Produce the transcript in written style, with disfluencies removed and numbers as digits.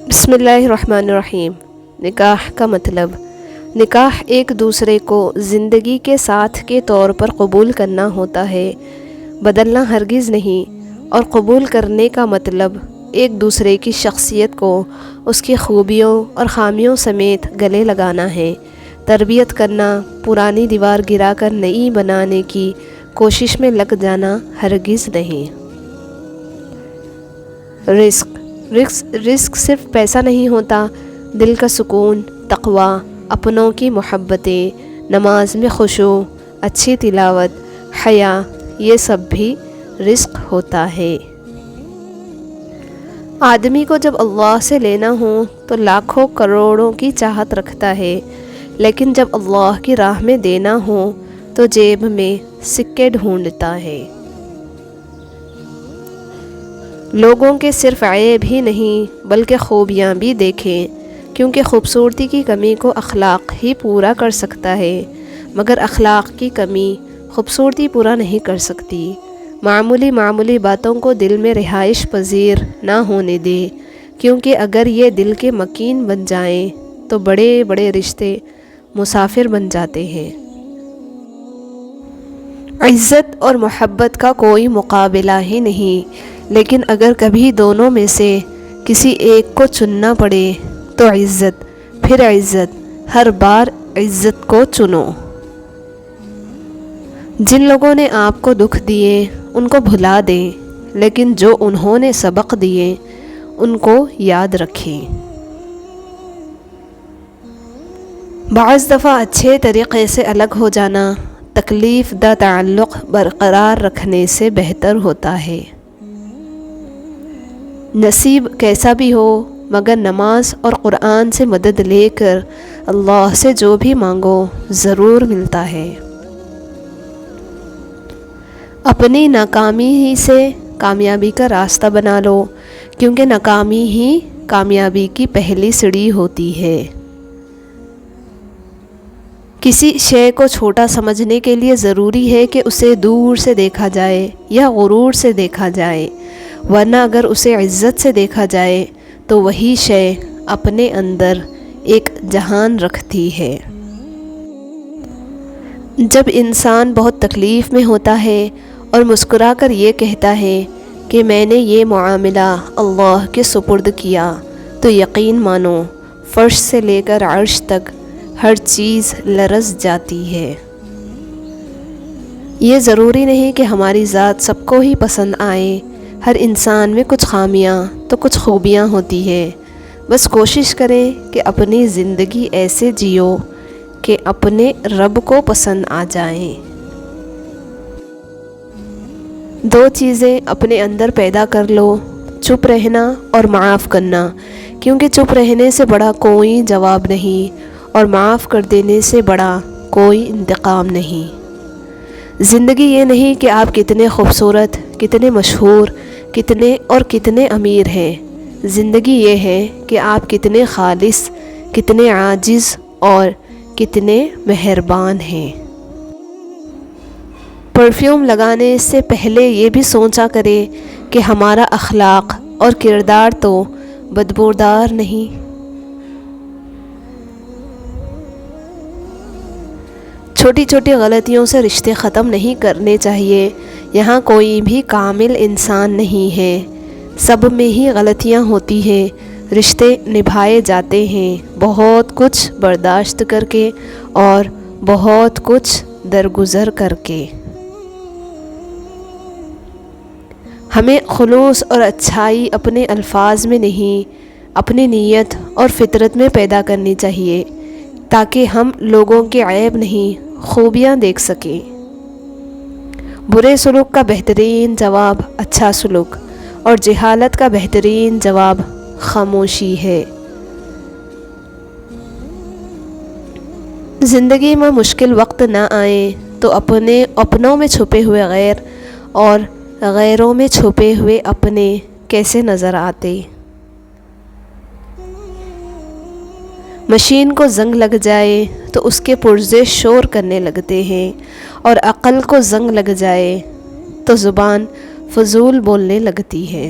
بسم اللہ الرحمن الرحیم۔ نکاح کا مطلب، نکاح ایک دوسرے کو زندگی کے ساتھ کے طور پر قبول کرنا ہوتا ہے، بدلنا ہرگز نہیں۔ اور قبول کرنے کا مطلب ایک دوسرے کی شخصیت کو اس کی خوبیوں اور خامیوں سمیت گلے لگانا ہے، تربیت کرنا، پرانی دیوار گرا کر نئی بنانے کی کوشش میں لگ جانا ہرگز نہیں۔ رزق صرف پیسہ نہیں ہوتا، دل کا سکون، تقوی، اپنوں کی محبتیں، نماز میں خشوع، اچھی تلاوت، حیا، یہ سب بھی رزق ہوتا ہے۔ آدمی کو جب اللہ سے لینا ہو تو لاکھوں کروڑوں کی چاہت رکھتا ہے، لیکن جب اللہ کی راہ میں دینا ہو تو جیب میں سکے ڈھونڈتا ہے۔ لوگوں کے صرف عیب ہی نہیں بلکہ خوبیاں بھی دیکھیں، کیونکہ خوبصورتی کی کمی کو اخلاق ہی پورا کر سکتا ہے، مگر اخلاق کی کمی خوبصورتی پورا نہیں کر سکتی۔ معمولی باتوں کو دل میں رہائش پذیر نہ ہونے دے، کیونکہ اگر یہ دل کے مکین بن جائیں تو بڑے بڑے رشتے مسافر بن جاتے ہیں۔ عزت اور محبت کا کوئی مقابلہ ہی نہیں، لیکن اگر کبھی دونوں میں سے کسی ایک کو چننا پڑے تو عزت، پھر عزت، ہر بار عزت کو چنو۔ جن لوگوں نے آپ کو دکھ دیے ان کو بھلا دیں، لیکن جو انہوں نے سبق دیے ان کو یاد رکھیں۔ بعض دفعہ اچھے طریقے سے الگ ہو جانا تکلیف دہ تعلق برقرار رکھنے سے بہتر ہوتا ہے۔ نصیب کیسا بھی ہو، مگر نماز اور قرآن سے مدد لے کر اللہ سے جو بھی مانگو ضرور ملتا ہے۔ اپنی ناکامی ہی سے کامیابی کا راستہ بنا لو، کیونکہ ناکامی ہی کامیابی کی پہلی سیڑھی ہوتی ہے۔ کسی شے کو چھوٹا سمجھنے کے لیے ضروری ہے کہ اسے دور سے دیکھا جائے یا غرور سے دیکھا جائے، ورنہ اگر اسے عزت سے دیکھا جائے تو وہی شے اپنے اندر ایک جہان رکھتی ہے۔ جب انسان بہت تکلیف میں ہوتا ہے اور مسکرا کر یہ کہتا ہے کہ میں نے یہ معاملہ اللہ کے سپرد کیا، تو یقین مانو فرش سے لے کر عرش تک ہر چیز لرز جاتی ہے۔ یہ ضروری نہیں کہ ہماری ذات سب کو ہی پسند آئے، ہر انسان میں کچھ خامیاں تو کچھ خوبیاں ہوتی ہیں۔ بس کوشش کریں کہ اپنی زندگی ایسے جیو کہ اپنے رب کو پسند آ جائیں۔ دو چیزیں اپنے اندر پیدا کر لو، چپ رہنا اور معاف کرنا، کیونکہ چپ رہنے سے بڑا کوئی جواب نہیں اور معاف کر دینے سے بڑا کوئی انتقام نہیں۔ زندگی یہ نہیں کہ آپ کتنے خوبصورت، کتنے مشہور، کتنے امیر ہیں۔ زندگی یہ ہے کہ آپ کتنے خالص، کتنے عاجز اور کتنے مہربان ہیں۔ پرفیوم لگانے سے پہلے یہ بھی سوچا کریں کہ ہمارا اخلاق اور کردار تو بدبودار نہیں۔ چھوٹی چھوٹی غلطیوں سے رشتے ختم نہیں کرنے چاہیے۔ یہاں کوئی بھی کامل انسان نہیں ہے، سب میں ہی غلطیاں ہوتی ہیں۔ رشتے نبھائے جاتے ہیں بہت کچھ برداشت کر کے اور بہت کچھ درگزر کر کے۔ ہمیں خلوص اور اچھائی اپنے الفاظ میں نہیں، اپنی نیت اور فطرت میں پیدا کرنی چاہیے، تاکہ ہم لوگوں کے عیب نہیں خوبیاں دیکھ سکیں۔ برے سلوک کا بہترین جواب اچھا سلوک، اور جہالت کا بہترین جواب خاموشی ہے۔ زندگی میں مشکل وقت نہ آئیں تو اپنوں میں چھپے ہوئے غیر اور غیروں میں چھپے ہوئے اپنے کیسے نظر آتے۔ مشین کو زنگ لگ جائے تو اس کے پرزے شور کرنے لگتے ہیں، اور عقل کو زنگ لگ جائے تو زبان فضول بولنے لگتی ہے۔